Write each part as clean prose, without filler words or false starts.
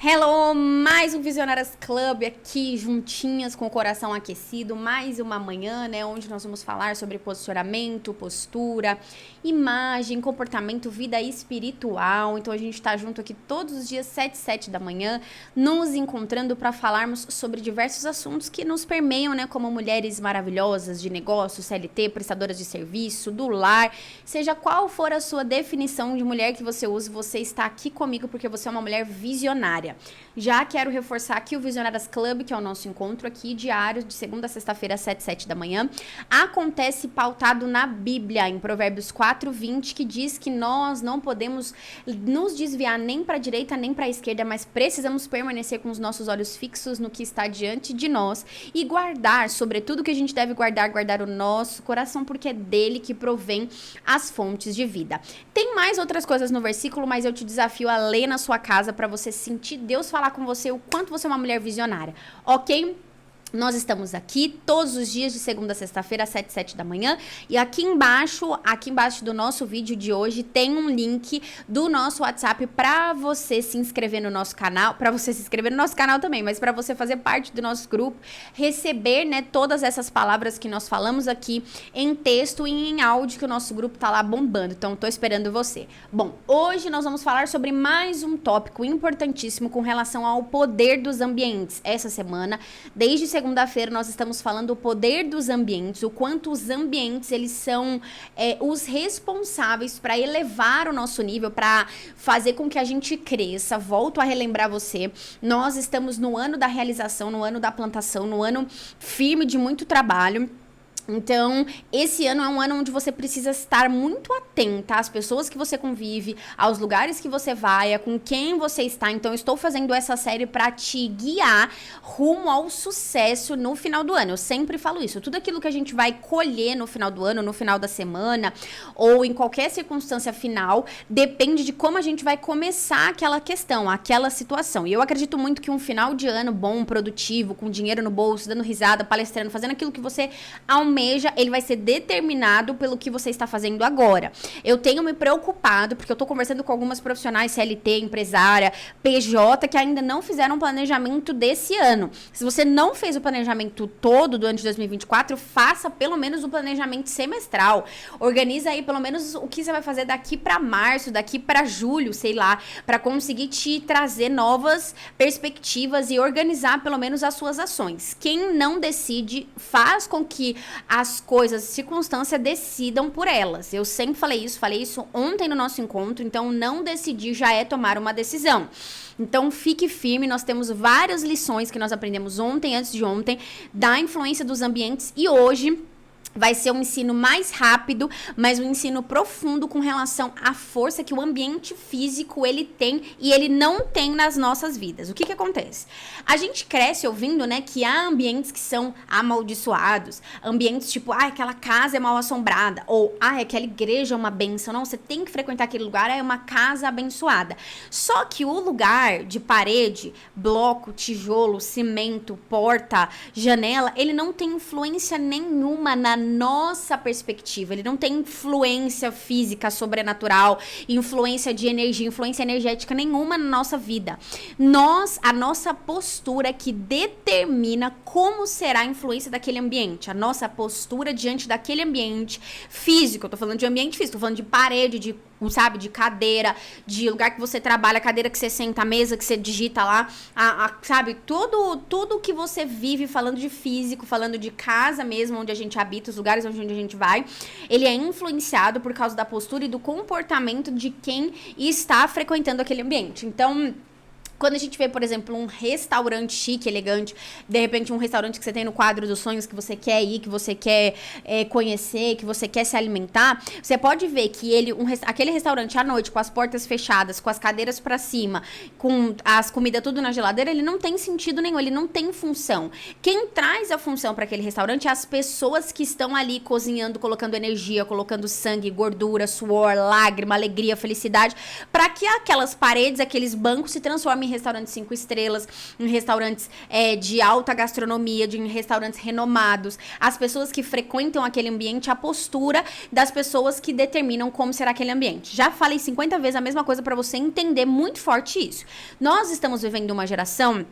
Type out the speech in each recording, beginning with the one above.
Hello, mais um Visionárias Club aqui, juntinhas com o coração aquecido, mais uma manhã, né, onde nós vamos falar sobre posicionamento, postura, imagem, comportamento, vida espiritual. Então a gente tá junto aqui todos os dias 7 da manhã, nos encontrando para falarmos sobre diversos assuntos que nos permeiam, né, como mulheres maravilhosas de negócio, CLT, prestadoras de serviço, do lar, seja qual for a sua definição de mulher que você use, você está aqui comigo porque você é uma mulher visionária. Já quero reforçar aqui o Visionárias Club, que é o nosso encontro aqui diário, de segunda a sexta-feira, às 7 da manhã. Acontece pautado na Bíblia, em Provérbios 4:20, que diz que nós não podemos nos desviar nem para a direita nem para a esquerda, mas precisamos permanecer com os nossos olhos fixos no que está diante de nós e guardar, sobretudo que a gente deve guardar o nosso coração, porque é dele que provém as fontes de vida. Tem mais outras coisas no versículo, mas eu te desafio a ler na sua casa para você sentir Deus falar com você o quanto você é uma mulher visionária, ok? Nós estamos aqui todos os dias de segunda a sexta-feira, às 7 da manhã. E aqui embaixo do nosso vídeo de hoje, tem um link do nosso WhatsApp para você se inscrever no nosso canal. Para você se inscrever no nosso canal também, mas para você fazer parte do nosso grupo, receber, né, todas essas palavras que nós falamos aqui em texto e em áudio, que o nosso grupo tá lá bombando. Então, tô esperando você. Bom, hoje nós vamos falar sobre mais um tópico importantíssimo com relação ao poder dos ambientes. Essa semana, desde segunda-feira, nós estamos falando do poder dos ambientes, o quanto os ambientes, eles são os responsáveis para elevar o nosso nível, para fazer com que a gente cresça. Volto a relembrar você, nós estamos no ano da realização, no ano da plantação, no ano firme de muito trabalho. Então, esse ano é um ano onde você precisa estar muito atenta às pessoas que você convive, aos lugares que você vai, a com quem você está. Então, eu estou fazendo essa série para te guiar rumo ao sucesso no final do ano. Eu sempre falo isso. Tudo aquilo que a gente vai colher no final do ano, no final da semana, ou em qualquer circunstância final, depende de como a gente vai começar aquela questão, aquela situação. E eu acredito muito que um final de ano bom, produtivo, com dinheiro no bolso, dando risada, palestrando, fazendo aquilo que você almeja, ele vai ser determinado pelo que você está fazendo agora. Eu tenho me preocupado, porque eu estou conversando com algumas profissionais, CLT, empresária, PJ, que ainda não fizeram um planejamento desse ano. Se você não fez o planejamento todo do ano de 2024, faça pelo menos o planejamento semestral. Organiza aí pelo menos o que você vai fazer daqui para março, daqui para julho, sei lá, para conseguir te trazer novas perspectivas e organizar pelo menos as suas ações. Quem não decide, faz com que as coisas, circunstâncias decidam por elas. Eu sempre falei isso ontem no nosso encontro, então não decidir já é tomar uma decisão. Então fique firme, nós temos várias lições que nós aprendemos ontem, antes de ontem, da influência dos ambientes, e hoje vai ser um ensino mais rápido, mas um ensino profundo com relação à força que o ambiente físico ele tem e ele não tem nas nossas vidas. O que acontece? A gente cresce ouvindo, né, que há ambientes que são amaldiçoados, ambientes tipo, aquela casa é mal assombrada, ou, aquela igreja é uma bênção, não, você tem que frequentar aquele lugar, é uma casa abençoada. Só que o lugar de parede, bloco, tijolo, cimento, porta, janela, ele não tem influência nenhuma na nossa perspectiva, ele não tem influência física, sobrenatural, influência de energia, influência energética nenhuma na nossa vida. A nossa postura que determina como será a influência daquele ambiente, a nossa postura diante daquele ambiente físico, eu tô falando de ambiente físico, tô falando de parede, de cadeira, de lugar que você trabalha, cadeira que você senta, a mesa que você digita lá, sabe, tudo que você vive, falando de físico, falando de casa mesmo, onde a gente habita, os lugares onde a gente vai, ele é influenciado por causa da postura e do comportamento de quem está frequentando aquele ambiente. Então, quando a gente vê, por exemplo, um restaurante chique, elegante, de repente um restaurante que você tem no quadro dos sonhos, que você quer ir, que você quer conhecer, que você quer se alimentar, você pode ver que aquele restaurante à noite, com as portas fechadas, com as cadeiras pra cima, com as comidas tudo na geladeira, ele não tem sentido nenhum, ele não tem função. Quem traz a função para aquele restaurante é as pessoas que estão ali cozinhando, colocando energia, colocando sangue, gordura, suor, lágrima, alegria, felicidade, para que aquelas paredes, aqueles bancos se transformem come em restaurantes 5 estrelas, em restaurantes de alta gastronomia, em restaurantes renomados. As pessoas que frequentam aquele ambiente, a postura das pessoas que determinam como será aquele ambiente. Já falei 50 vezes a mesma coisa para você entender muito forte isso. Nós estamos vivendo uma geração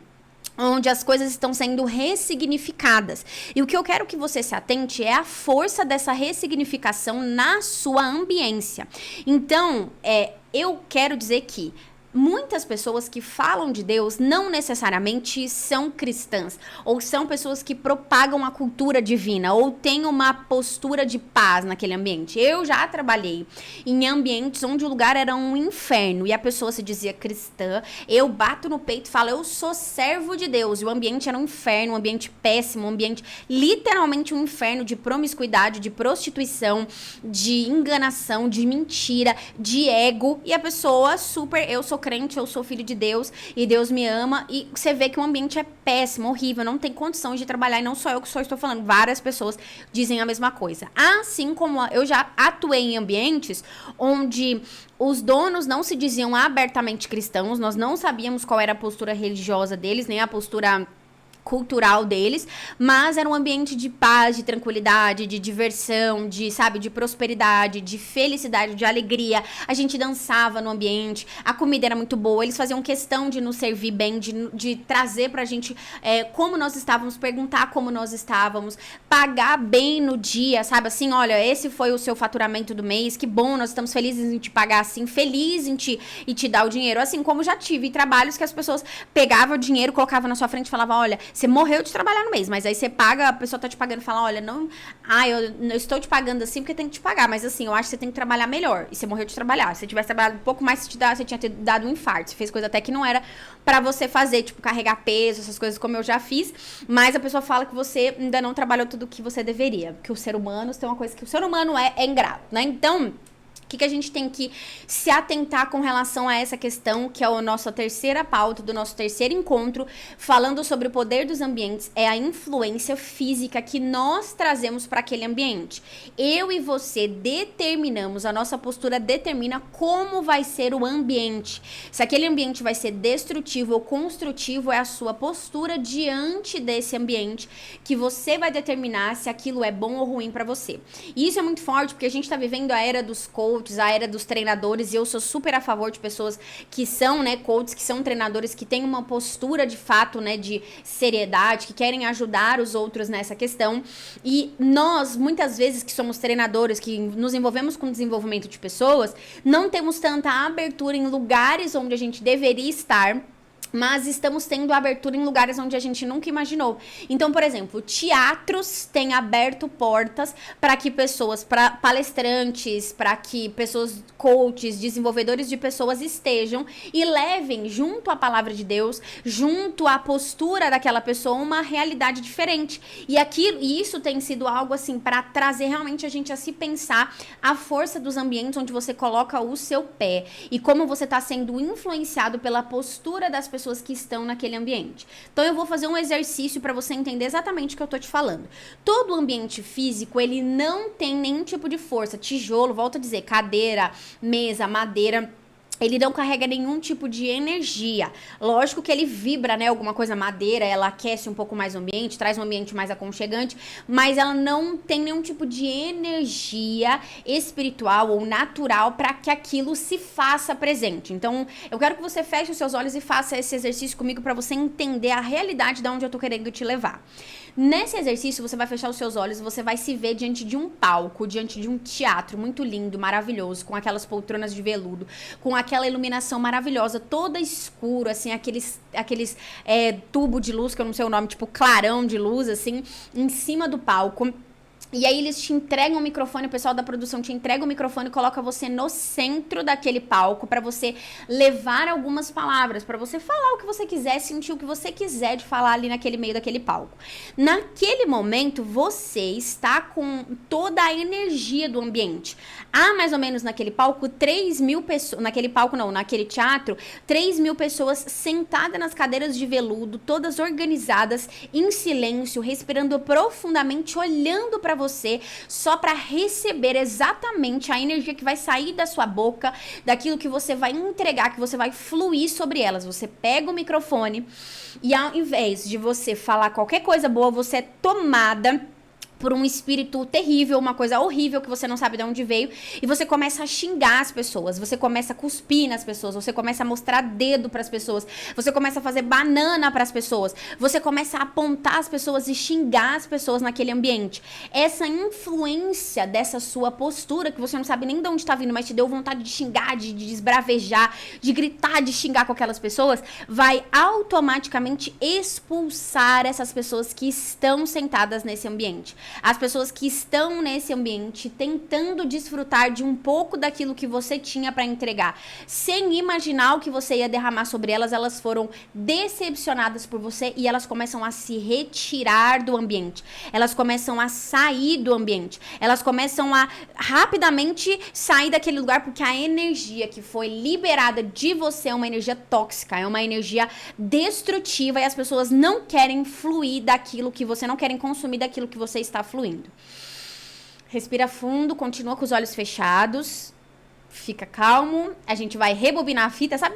onde as coisas estão sendo ressignificadas. E o que eu quero que você se atente é a força dessa ressignificação na sua ambiência. Então, eu quero dizer que muitas pessoas que falam de Deus não necessariamente são cristãs, ou são pessoas que propagam a cultura divina, ou têm uma postura de paz naquele ambiente. Eu já trabalhei em ambientes onde o lugar era um inferno, e a pessoa se dizia cristã, eu bato no peito e falo, eu sou servo de Deus, e o ambiente era um inferno, um ambiente péssimo, um ambiente literalmente um inferno de promiscuidade, de prostituição, de enganação, de mentira, de ego, e a pessoa super, eu sou crente, eu sou filho de Deus e Deus me ama, e você vê que o ambiente é péssimo, horrível, não tem condições de trabalhar, e não só eu que só estou falando, várias pessoas dizem a mesma coisa. Assim como eu já atuei em ambientes onde os donos não se diziam abertamente cristãos, nós não sabíamos qual era a postura religiosa deles, nem a postura cultural deles, mas era um ambiente de paz, de tranquilidade, de diversão, de, sabe, de prosperidade, de felicidade, de alegria. A gente dançava no ambiente, a comida era muito boa, eles faziam questão de nos servir bem, de trazer pra gente como nós estávamos, perguntar como nós estávamos, pagar bem no dia, sabe, assim, olha, esse foi o seu faturamento do mês, que bom, nós estamos felizes em te pagar assim, feliz em te dar o dinheiro, assim como já tive trabalhos que as pessoas pegavam o dinheiro, colocavam na sua frente e falavam, olha, você morreu de trabalhar no mês, mas aí você paga, a pessoa tá te pagando e fala, olha, não, eu estou te pagando assim porque tem que te pagar, mas assim, eu acho que você tem que trabalhar melhor. E você morreu de trabalhar. Se você tivesse trabalhado um pouco mais, você tinha dado um infarto. Você fez coisa até que não era pra você fazer, tipo, carregar peso, essas coisas como eu já fiz, mas a pessoa fala que você ainda não trabalhou tudo o que você deveria. Que o ser humano, tem uma coisa que o ser humano é ingrato, né? Então, o que a gente tem que se atentar com relação a essa questão, que é a nossa terceira pauta do nosso terceiro encontro, falando sobre o poder dos ambientes, é a influência física que nós trazemos para aquele ambiente. Eu e você determinamos, a nossa postura determina como vai ser o ambiente. Se aquele ambiente vai ser destrutivo ou construtivo, é a sua postura diante desse ambiente que você vai determinar se aquilo é bom ou ruim para você. E isso é muito forte, porque a gente tá vivendo a era dos coaches, a era dos treinadores, e eu sou super a favor de pessoas que são, né, coaches, que são treinadores, que têm uma postura de fato, né, de seriedade, que querem ajudar os outros nessa questão. E nós, muitas vezes que somos treinadores, que nos envolvemos com o desenvolvimento de pessoas, não temos tanta abertura em lugares onde a gente deveria estar, mas estamos tendo abertura em lugares onde a gente nunca imaginou. Então, por exemplo, teatros têm aberto portas para que pessoas, para palestrantes, para que pessoas, coaches, desenvolvedores de pessoas estejam e levem junto à palavra de Deus, junto à postura daquela pessoa, uma realidade diferente. E isso tem sido algo assim para trazer realmente a gente a se pensar a força dos ambientes onde você coloca o seu pé e como você está sendo influenciado pela postura das pessoas que estão naquele ambiente. Então eu vou fazer um exercício para você entender exatamente o que eu tô te falando. Todo ambiente físico, ele não tem nenhum tipo de força. Tijolo, volto a dizer, cadeira, mesa, madeira, ele não carrega nenhum tipo de energia. Lógico que ele vibra, né? Alguma coisa, madeira, ela aquece um pouco mais o ambiente, traz um ambiente mais aconchegante, mas ela não tem nenhum tipo de energia espiritual ou natural para que aquilo se faça presente. Então, eu quero que você feche os seus olhos e faça esse exercício comigo para você entender a realidade de onde eu tô querendo te levar. Nesse exercício, você vai fechar os seus olhos, você vai se ver diante de um palco, diante de um teatro muito lindo, maravilhoso, com aquelas poltronas de veludo, com aquela iluminação maravilhosa, toda escura, assim, aqueles tubo de luz, que eu não sei o nome, tipo clarão de luz, assim, em cima do palco. E aí eles te entregam o microfone, o pessoal da produção te entrega o microfone e coloca você no centro daquele palco para você levar algumas palavras, para você falar o que você quiser, sentir o que você quiser de falar ali naquele meio daquele palco. Naquele momento, você está com toda a energia do ambiente. Há mais ou menos naquele palco 3.000 pessoas, naquele teatro, 3.000 pessoas sentadas nas cadeiras de veludo, todas organizadas, em silêncio, respirando profundamente, olhando para pra você, só pra receber exatamente a energia que vai sair da sua boca, daquilo que você vai entregar, que você vai fluir sobre elas. Você pega o microfone e ao invés de você falar qualquer coisa boa, você é tomada por um espírito terrível, uma coisa horrível que você não sabe de onde veio, e você começa a xingar as pessoas, você começa a cuspir nas pessoas, você começa a mostrar dedo pras pessoas, você começa a fazer banana pras pessoas, você começa a apontar as pessoas e xingar as pessoas naquele ambiente. Essa influência dessa sua postura, que você não sabe nem de onde tá vindo, mas te deu vontade de xingar, de desbravejar, de gritar, de xingar com aquelas pessoas, vai automaticamente expulsar essas pessoas que estão sentadas nesse ambiente. As pessoas que estão nesse ambiente tentando desfrutar de um pouco daquilo que você tinha para entregar, sem imaginar o que você ia derramar sobre elas, elas foram decepcionadas por você e elas começam a se retirar do ambiente. Elas começam a sair do ambiente. Elas começam a rapidamente sair daquele lugar porque a energia que foi liberada de você é uma energia tóxica, é uma energia destrutiva e as pessoas não querem fluir daquilo que você, não querem consumir daquilo que você está fluindo. Respira fundo, continua com os olhos fechados, fica calmo, a gente vai rebobinar a fita, sabe?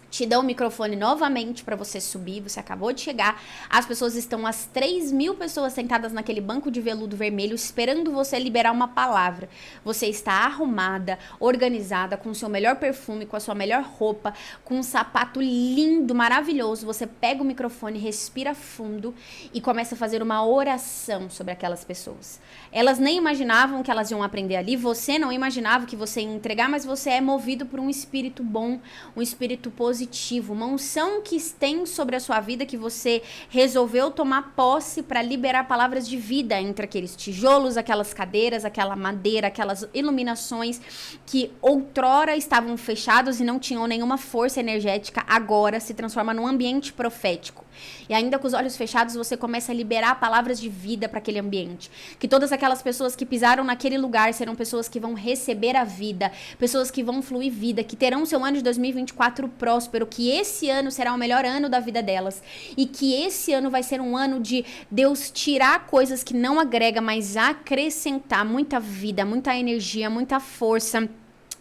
Te dá o microfone novamente para você subir, você acabou de chegar, as pessoas estão, as 3.000 pessoas sentadas naquele banco de veludo vermelho esperando você liberar uma palavra. Você está arrumada, organizada, com o seu melhor perfume, com a sua melhor roupa, com um sapato lindo, maravilhoso, você pega o microfone, respira fundo e começa a fazer uma oração sobre aquelas pessoas. Elas nem imaginavam que elas iam aprender ali, você não imaginava que você ia entregar, mas você é movido por um espírito bom, um espírito positivo, uma unção que tem sobre a sua vida, que você resolveu tomar posse para liberar palavras de vida entre aqueles tijolos, aquelas cadeiras, aquela madeira, aquelas iluminações que outrora estavam fechados e não tinham nenhuma força energética, agora se transforma num ambiente profético. E ainda com os olhos fechados, você começa a liberar palavras de vida para aquele ambiente. Que todas aquelas pessoas que pisaram naquele lugar serão pessoas que vão receber a vida, pessoas que vão fluir vida, que terão seu ano de 2024 próspero, que esse ano será o melhor ano da vida delas. E que esse ano vai ser um ano de Deus tirar coisas que não agrega, mas acrescentar muita vida, muita energia, muita força.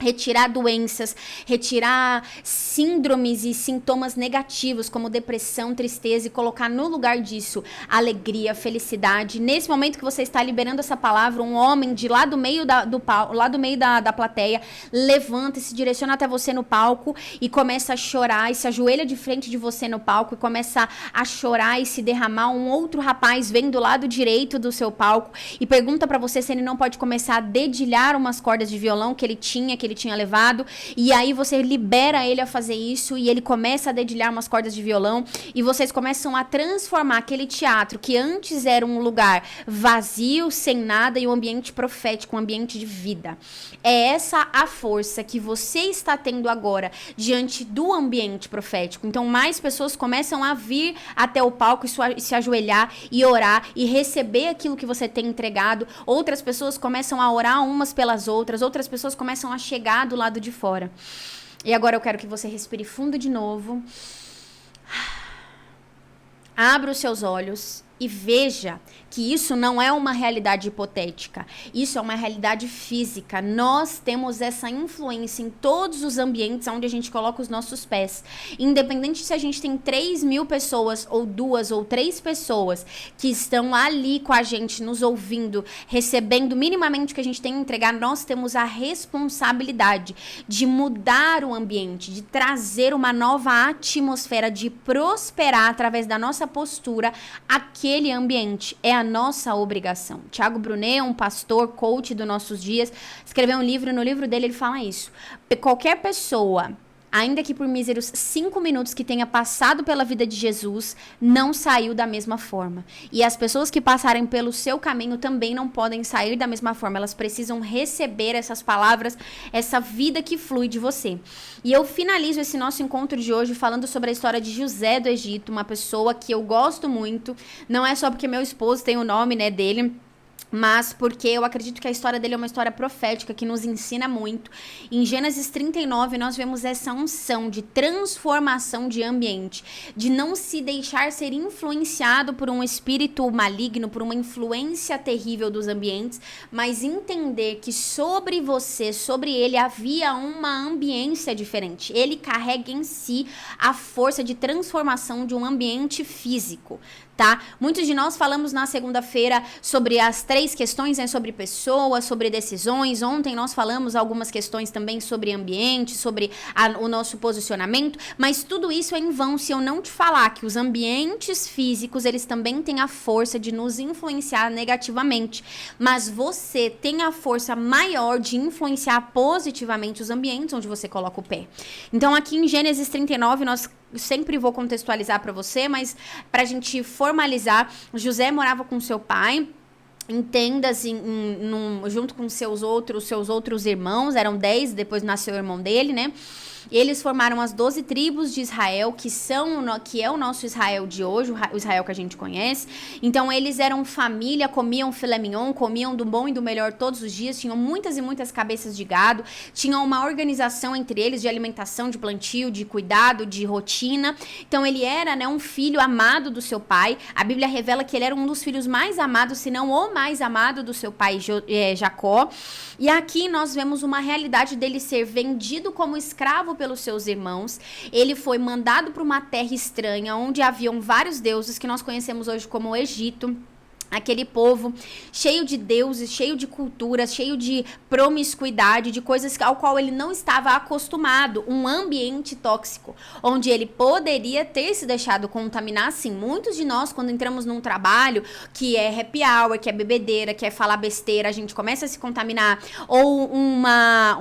Retirar doenças, retirar síndromes e sintomas negativos como depressão, tristeza e colocar no lugar disso alegria, felicidade. Nesse momento que você está liberando essa palavra, um homem de lá do meio da plateia levanta e se direciona até você no palco e começa a chorar e se ajoelha de frente de você no palco e começa a chorar e se derramar. Um outro rapaz vem do lado direito do seu palco e pergunta pra você se ele não pode começar a dedilhar umas cordas de violão que ele tinha levado, e aí você libera ele a fazer isso, e ele começa a dedilhar umas cordas de violão, e vocês começam a transformar aquele teatro, que antes era um lugar vazio, sem nada, e um ambiente profético, um ambiente de vida. É essa a força que você está tendo agora, diante do ambiente profético. Então, mais pessoas começam a vir até o palco e se ajoelhar, e orar, e receber aquilo que você tem entregado. Outras pessoas começam a orar umas pelas outras pessoas começam a chegar do lado de fora. E agora eu quero que você respire fundo de novo. Abra os seus olhos e veja que isso não é uma realidade hipotética. Isso é uma realidade física. Nós temos essa influência em todos os ambientes onde a gente coloca os nossos pés. Independente se a gente tem 3.000 pessoas, ou 2 ou 3 pessoas que estão ali com a gente, nos ouvindo, recebendo minimamente o que a gente tem a entregar, nós temos a responsabilidade de mudar o ambiente, de trazer uma nova atmosfera, de prosperar através da nossa postura aquele ambiente. É a nossa obrigação. Tiago Brunet, um pastor, coach dos nossos dias, escreveu um livro, no livro dele ele fala isso. Qualquer pessoa, ainda que por míseros 5 minutos que tenha passado pela vida de Jesus, não saiu da mesma forma. E as pessoas que passarem pelo seu caminho também não podem sair da mesma forma. Elas precisam receber essas palavras, essa vida que flui de você. E eu finalizo esse nosso encontro de hoje falando sobre a história de José do Egito, uma pessoa que eu gosto muito. Não é só porque meu esposo tem o nome, né, dele, mas porque eu acredito que a história dele é uma história profética que nos ensina muito. Em Gênesis 39, nós vemos essa unção de transformação de ambiente, de não se deixar ser influenciado por um espírito maligno, por uma influência terrível dos ambientes, mas entender que sobre você, sobre ele, havia uma ambiência diferente. Ele carrega em si a força de transformação de um ambiente físico. Tá? Muitos de nós falamos na segunda-feira sobre as 3 questões, né? Sobre pessoas, sobre decisões. Ontem nós falamos algumas questões também sobre ambiente, sobre o nosso posicionamento, mas tudo isso é em vão se eu não te falar que os ambientes físicos, eles também têm a força de nos influenciar negativamente, mas você tem a força maior de influenciar positivamente os ambientes onde você coloca o pé. Então aqui em Gênesis 39, nós sempre vou contextualizar para você, mas para a gente formalizar, José morava com seu pai em tendas junto com seus outros irmãos, eram 10, depois nasceu o irmão dele, né? Eles formaram as 12 tribos de Israel, que é o nosso Israel de hoje, o Israel que a gente conhece. Então, eles eram família, comiam filé mignon, comiam do bom e do melhor todos os dias, tinham muitas e muitas cabeças de gado, tinham uma organização entre eles de alimentação, de plantio, de cuidado, de rotina. Então, ele era, né, um filho amado do seu pai. A Bíblia revela que ele era um dos filhos mais amados, se não o mais amado do seu pai Jacó. E aqui nós vemos uma realidade dele ser vendido como escravo pelos seus irmãos. Ele foi mandado para uma terra estranha, onde haviam vários deuses que nós conhecemos hoje como o Egito. Aquele povo cheio de deuses, cheio de culturas, cheio de promiscuidade, de coisas ao qual ele não estava acostumado. Um ambiente tóxico, onde ele poderia ter se deixado contaminar. Sim, muitos de nós, quando entramos num trabalho que é happy hour, que é bebedeira, que é falar besteira, a gente começa a se contaminar. Ou uma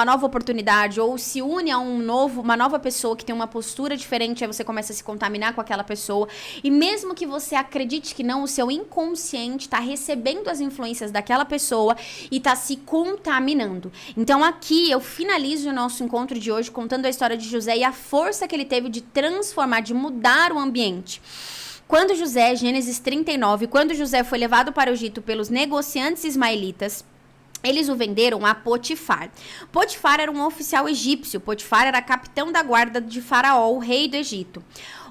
nova oportunidade, ou se une a uma nova pessoa que tem uma postura diferente, aí você começa a se contaminar com aquela pessoa. E mesmo que você acredite que não, o seu inconsciente está recebendo as influências daquela pessoa e está se contaminando. Então aqui eu finalizo o nosso encontro de hoje contando a história de José e a força que ele teve de transformar, de mudar o ambiente. Quando José, Gênesis 39, quando José foi levado para o Egito pelos negociantes ismaelitas, eles o venderam a Potifar. Potifar era um oficial egípcio. Potifar era capitão da guarda de Faraó, o rei do Egito.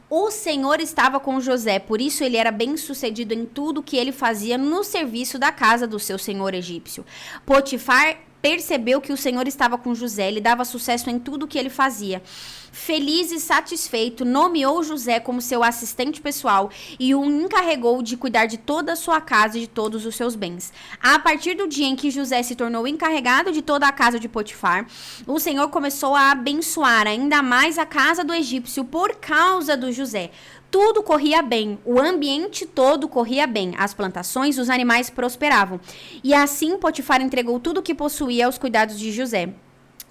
O Senhor estava com José, por isso ele era bem-sucedido em tudo que ele fazia no serviço da casa do seu senhor egípcio. Potifar percebeu que o Senhor estava com José, ele dava sucesso em tudo que ele fazia. Feliz e satisfeito, nomeou José como seu assistente pessoal e o encarregou de cuidar de toda a sua casa e de todos os seus bens. A partir do dia em que José se tornou encarregado de toda a casa de Potifar, o Senhor começou a abençoar ainda mais a casa do egípcio por causa do José. Tudo corria bem, o ambiente todo corria bem, as plantações, os animais prosperavam. E assim Potifar entregou tudo o que possuía aos cuidados de José.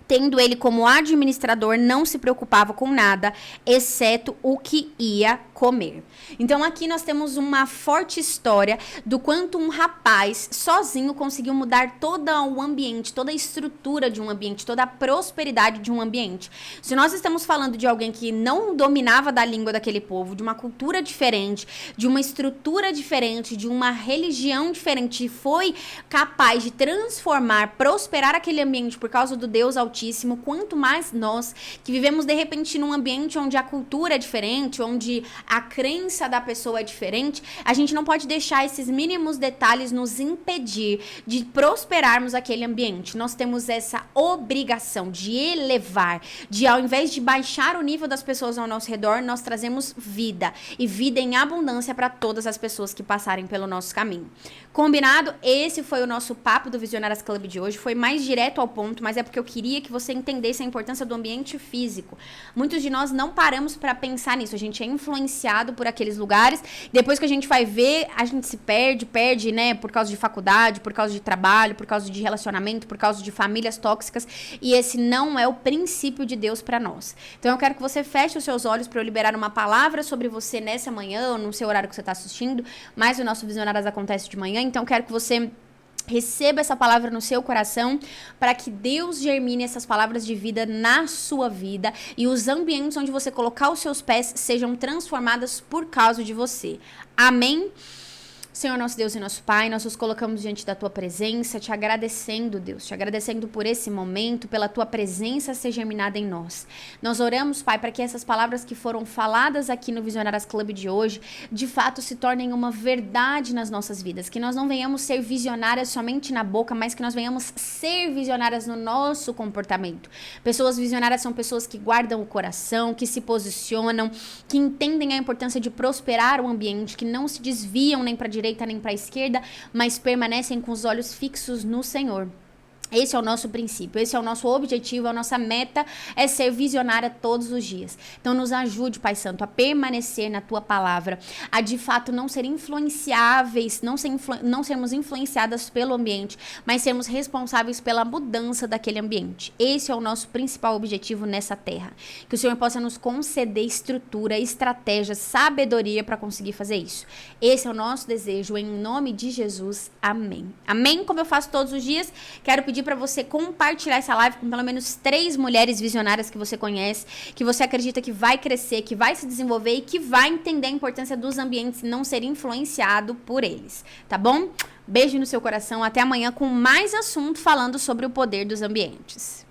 Tendo ele como administrador, não se preocupava com nada, exceto o que ia comer. Então aqui nós temos uma forte história do quanto um rapaz sozinho conseguiu mudar todo o ambiente, toda a estrutura de um ambiente, toda a prosperidade de um ambiente. Se nós estamos falando de alguém que não dominava da língua daquele povo, de uma cultura diferente, de uma estrutura diferente, de uma religião diferente, e foi capaz de transformar, prosperar aquele ambiente por causa do Deus Altíssimo, quanto mais nós que vivemos de repente num ambiente onde a cultura é diferente, onde a crença da pessoa é diferente, a gente não pode deixar esses mínimos detalhes nos impedir de prosperarmos aquele ambiente. Nós temos essa obrigação de elevar, de ao invés de baixar o nível das pessoas ao nosso redor, nós trazemos vida e vida em abundância para todas as pessoas que passarem pelo nosso caminho. Combinado? Esse foi o nosso papo do Visionárias Club de hoje. Foi mais direto ao ponto, mas é porque eu queria que você entendesse a importância do ambiente físico. Muitos de nós não paramos para pensar nisso. A gente é influenciado por aqueles lugares. Depois que a gente vai ver, a gente se perde, né? Por causa de faculdade, por causa de trabalho, por causa de relacionamento, por causa de famílias tóxicas. E esse não é o princípio de Deus para nós. Então eu quero que você feche os seus olhos para eu liberar uma palavra sobre você nessa manhã, ou no seu horário que você está assistindo. Mas o nosso Visionárias acontece de manhã. Então, quero que você receba essa palavra no seu coração para que Deus germine essas palavras de vida na sua vida e os ambientes onde você colocar os seus pés sejam transformados por causa de você. Amém? Senhor, nosso Deus e nosso Pai, nós nos colocamos diante da Tua presença, te agradecendo, Deus, te agradecendo por esse momento, pela Tua presença ser germinada em nós. Nós oramos, Pai, para que essas palavras que foram faladas aqui no Visionárias Club de hoje, de fato se tornem uma verdade nas nossas vidas, que nós não venhamos ser visionárias somente na boca, mas que nós venhamos ser visionárias no nosso comportamento. Pessoas visionárias são pessoas que guardam o coração, que se posicionam, que entendem a importância de prosperar o ambiente, que não se desviam nem para a direita nem para a esquerda, mas permanecem com os olhos fixos no Senhor. Esse é o nosso princípio, esse é o nosso objetivo, a nossa meta é ser visionária todos os dias. Então nos ajude, Pai Santo, a permanecer na Tua palavra, a de fato não ser influenciáveis, não sermos influenciadas pelo ambiente, mas sermos responsáveis pela mudança daquele ambiente. Esse é o nosso principal objetivo nessa terra. Que o Senhor possa nos conceder estrutura, estratégia, sabedoria para conseguir fazer isso. Esse é o nosso desejo, em nome de Jesus. Amém. Amém? Como eu faço todos os dias, quero pedir para você compartilhar essa live com pelo menos 3 mulheres visionárias que você conhece, que você acredita que vai crescer, que vai se desenvolver e que vai entender a importância dos ambientes e não ser influenciado por eles, tá bom? Beijo no seu coração, até amanhã com mais assunto falando sobre o poder dos ambientes.